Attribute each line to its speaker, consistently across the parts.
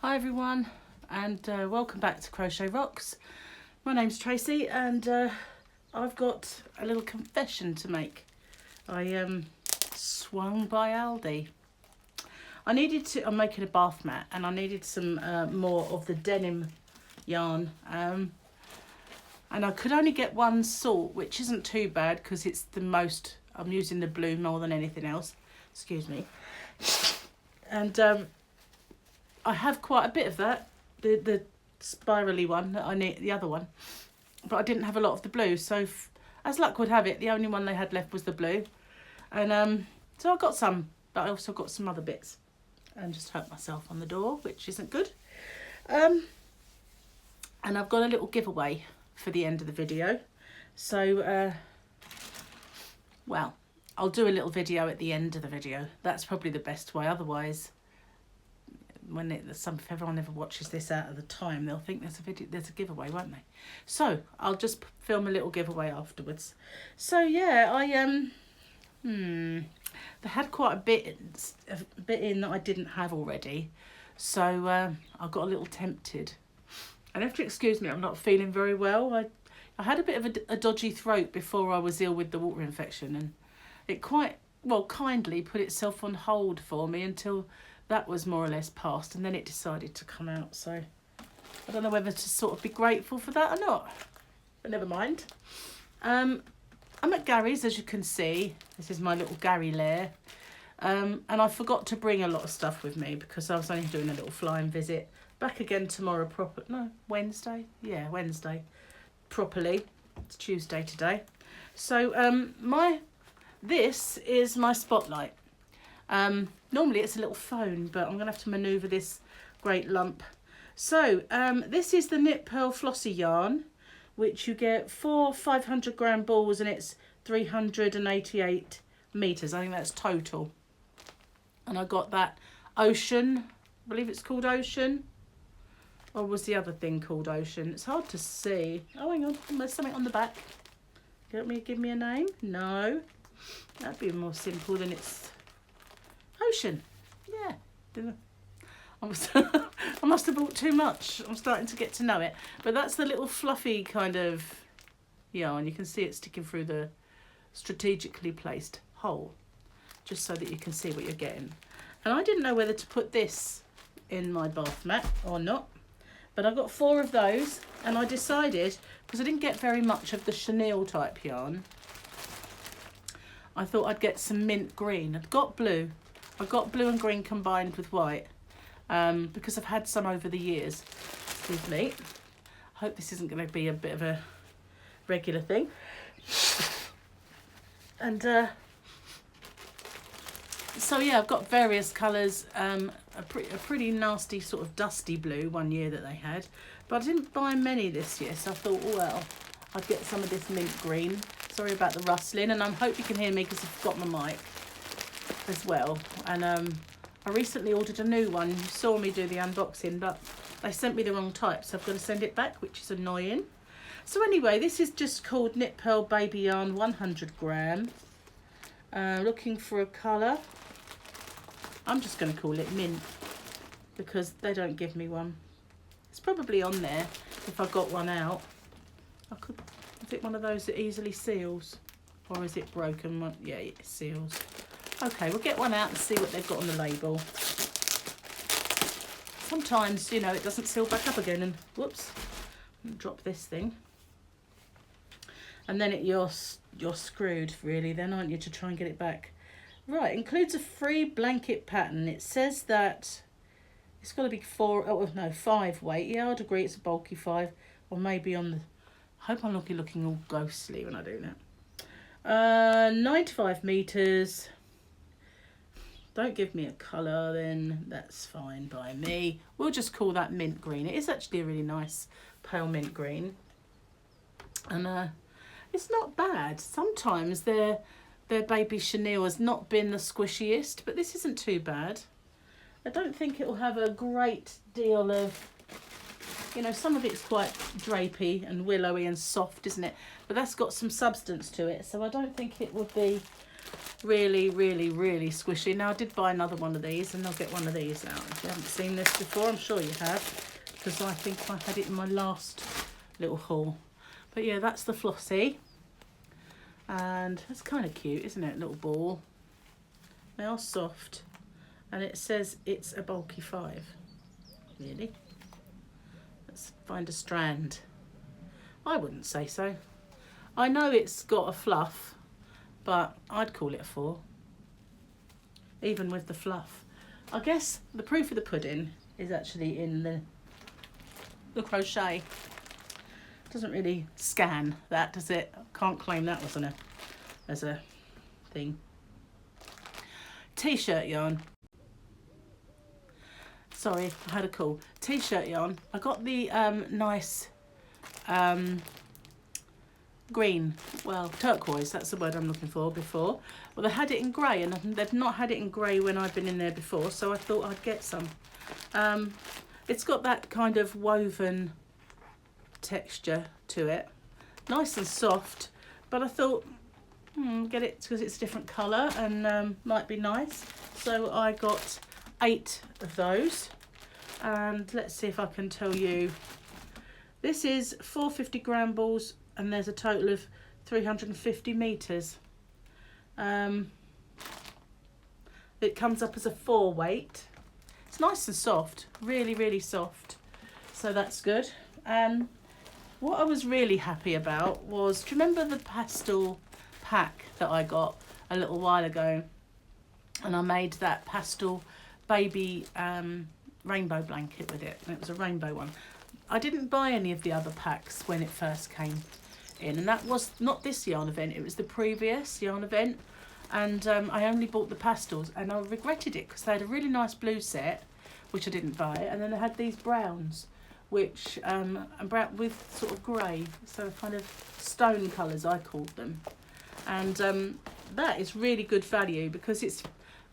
Speaker 1: Hi everyone, and welcome back to Crochet Rocks. My name's Tracy, and I've got a little confession to make. I swung by Aldi. I'm making a bath mat, and I needed some more of the denim yarn, and I could only get one sort, which isn't too bad because it's the most, I'm using the blue more than anything else, excuse me, and I have quite a bit of that, the spirally one that I need, the other one, but I didn't have a lot of the blue, so as luck would have it, the only one they had left was the blue, and so I got some, but I also got some other bits, and just hurt myself on the door, which isn't good. And I've got a little giveaway for the end of the video, so well, I'll do a little video at the end of the video. That's probably the best way, otherwise when if everyone ever watches this out of the time, they'll think there's a giveaway, won't they? So I'll just film a little giveaway afterwards. So yeah, they had quite a bit in that I didn't have already, so I got a little tempted. And have to excuse me, I'm not feeling very well. I had a bit of a dodgy throat before I was ill with the water infection, and it quite kindly put itself on hold for me until that was more or less past, and then it decided to come out. So I don't know whether to sort of be grateful for that or not, but never mind. I'm at Gary's, as you can see. This is my little Gary lair, and I forgot to bring a lot of stuff with me because I was only doing a little flying visit. Back again tomorrow, Wednesday. Yeah, Wednesday, properly. It's Tuesday today. So this is my spotlight. Normally it's a little phone, but I'm gonna have to maneuver this great lump. So this is the Knit Pearl Flossy yarn, which you get 4 500-gram balls, and it's 388 meters. I think that's total. And I got that Ocean, I believe it's called Ocean, or was the other thing called Ocean? It's hard to see. Oh, hang on, there's something on the back. Give me a name? No, that'd be more simple than it's Ocean. Yeah, I must have bought too much. I'm starting to get to know it, but that's the little fluffy kind of yarn. You can see it sticking through the strategically placed hole, just so that you can see what you're getting. And I didn't know whether to put this in my bath mat or not, but I got 4 of those, and I decided, because I didn't get very much of the chenille type yarn, I thought I'd get some mint green. I got blue and green combined with white, because I've had some over the years. Excuse me. I hope this isn't going to be a bit of a regular thing. And so yeah, I've got various colours. A pretty nasty sort of dusty blue one year that they had, but I didn't buy many this year, so I thought, well, I'd get some of this mint green. Sorry about the rustling, and I hope you can hear me because I've got my mic as well. And I recently ordered a new one. You saw me do the unboxing, but they sent me the wrong type, so I've got to send it back, which is annoying. So anyway, this is just called Knit Pearl Baby Yarn 100-gram. Looking for a colour. I'm just going to call it mint because they don't give me one. It's probably on there if I got one out. Is it one of those that easily seals, or is it broken? Yeah, it seals. Okay, we'll get one out and see what they've got on the label. Sometimes, you know, it doesn't seal back up again, and whoops, drop this thing. And then you're screwed, really, then, aren't you, to try and get it back. Right, includes a free blanket pattern. It says that it's got to be 5 weight. Yeah, I'd agree it's a bulky 5, or maybe on the, I hope I'm not looking all ghostly when I do that. 95 meters. Don't give me a colour, then that's fine by me. We'll just call that mint green. It is actually a really nice pale mint green, and it's not bad. Sometimes their baby chenille has not been the squishiest, but this isn't too bad. I don't think it will have a great deal of, you know, some of it's quite drapey and willowy and soft, isn't it? But that's got some substance to it, so I don't think it would be Really, really, really squishy. Now I did buy another one of these, and I'll get one of these out. If you haven't seen this before, I'm sure you have, because I think I had it in my last little haul. But yeah, that's the Flossie, and it's kind of cute, isn't it? Little ball. They are soft, and it says it's a bulky 5. Really? Let's find a strand. I wouldn't say so. I know it's got a fluff, but I'd call it a 4, even with the fluff. I guess the proof of the pudding is actually in the crochet. Doesn't really scan that, does it? Can't claim that wasn't as a thing. T-shirt yarn. Sorry, I had a call. T-shirt yarn. I got the nice green, well, turquoise, that's the word I'm looking for, before. Well, they had it in grey, and they've not had it in grey when I've been in there before, so I thought I'd get some. It's got that kind of woven texture to it, nice and soft, but I thought get it because it's a different colour and might be nice, so I got 8 of those. And let's see if I can tell you, this is 450 gram balls, and there's a total of 350 meters. It comes up as a 4 weight. It's nice and soft, really, really soft, so that's good. What I was really happy about was, do you remember the pastel pack that I got a little while ago? And I made that pastel baby rainbow blanket with it, and it was a rainbow one. I didn't buy any of the other packs when it first came in, and that was not this yarn event, it was the previous yarn event, and I only bought the pastels, and I regretted it because they had a really nice blue set, which I didn't buy, and then they had these browns, which brown with sort of grey, so kind of stone colours I called them, and that is really good value because it's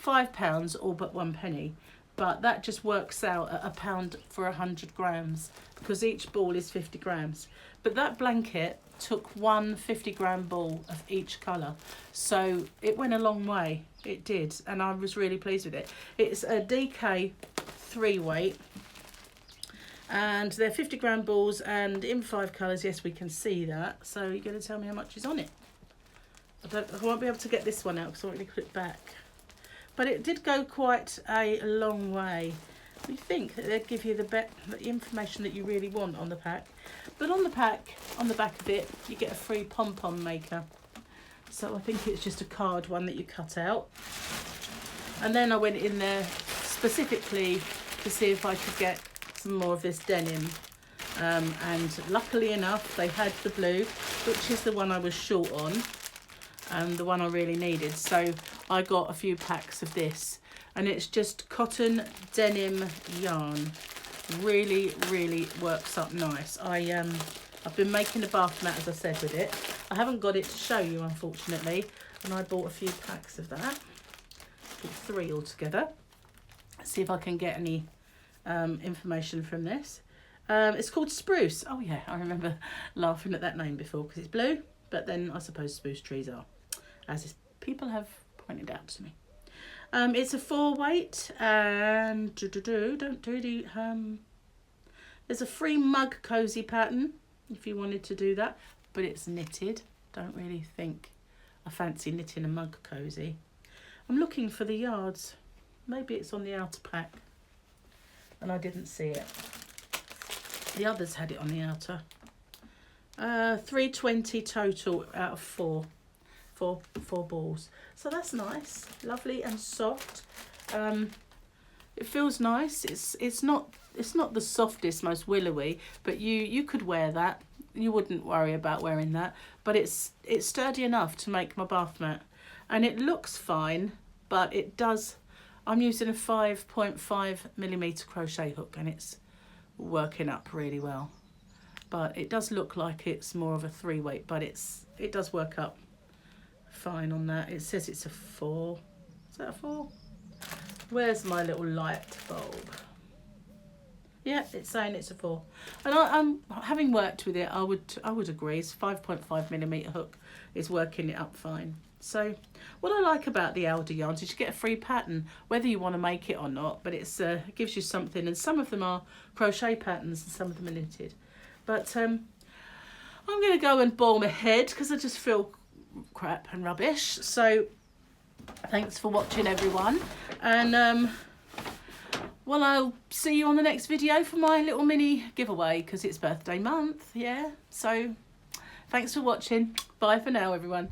Speaker 1: £5 all but 1 penny, but that just works out at £1 for 100 grams because each ball is 50 grams. But that blanket took 1 50-gram ball of each colour, so it went a long way. It did, and I was really pleased with it. It's a DK 3 weight, and they're 50-gram balls and in 5 colours. Yes, we can see that. So you're going to tell me how much is on it? I won't be able to get this one out because I won't really put it back. But it did go quite a long way. You think that they'd give you the information that you really want on the pack. But on the pack, on the back of it, you get a free pom-pom maker. So I think it's just a card one that you cut out. And then I went in there specifically to see if I could get some more of this denim. And luckily enough, they had the blue, which is the one I was short on, and the one I really needed. So I got a few packs of this, and it's just cotton denim yarn. Really, really works up nice. I've been making a bath mat, as I said, with it. I haven't got it to show you, unfortunately, and I bought a few packs of that. Bought 3 altogether. Let's see if I can get any information from this. It's called Spruce. Oh yeah, I remember laughing at that name before because it's blue, but then I suppose spruce trees are, as people have pointed out to me. It's a 4 weight, and there's a free mug cozy pattern if you wanted to do that, but it's knitted. Don't really think I fancy knitting a mug cozy. I'm looking for the yards. Maybe it's on the outer pack and I didn't see it. The others had it on the outer. 320 total out of 4 balls. So that's nice, lovely and soft. It feels nice. It's not the softest, most willowy, but you could wear that. You wouldn't worry about wearing that, but it's sturdy enough to make my bath mat, and it looks fine, but it does. I'm using a 5.5mm crochet hook, and it's working up really well, but it does look like it's more of a 3 weight, but it does work up fine on that. It says it's a 4. Is that a 4? Where's my little light bulb? Yeah, it's saying it's a 4, and I'm having worked with it. I would agree. It's 5.5mm hook is working it up fine. So what I like about the Aldi yarns is you get a free pattern, whether you want to make it or not, but it gives you something. And some of them are crochet patterns and some of them are knitted. But I'm going to go and ball my head because I just feel crap and rubbish. So thanks for watching, everyone. And well, I'll see you on the next video for my little mini giveaway because it's birthday month. Yeah, so thanks for watching. Bye for now, everyone.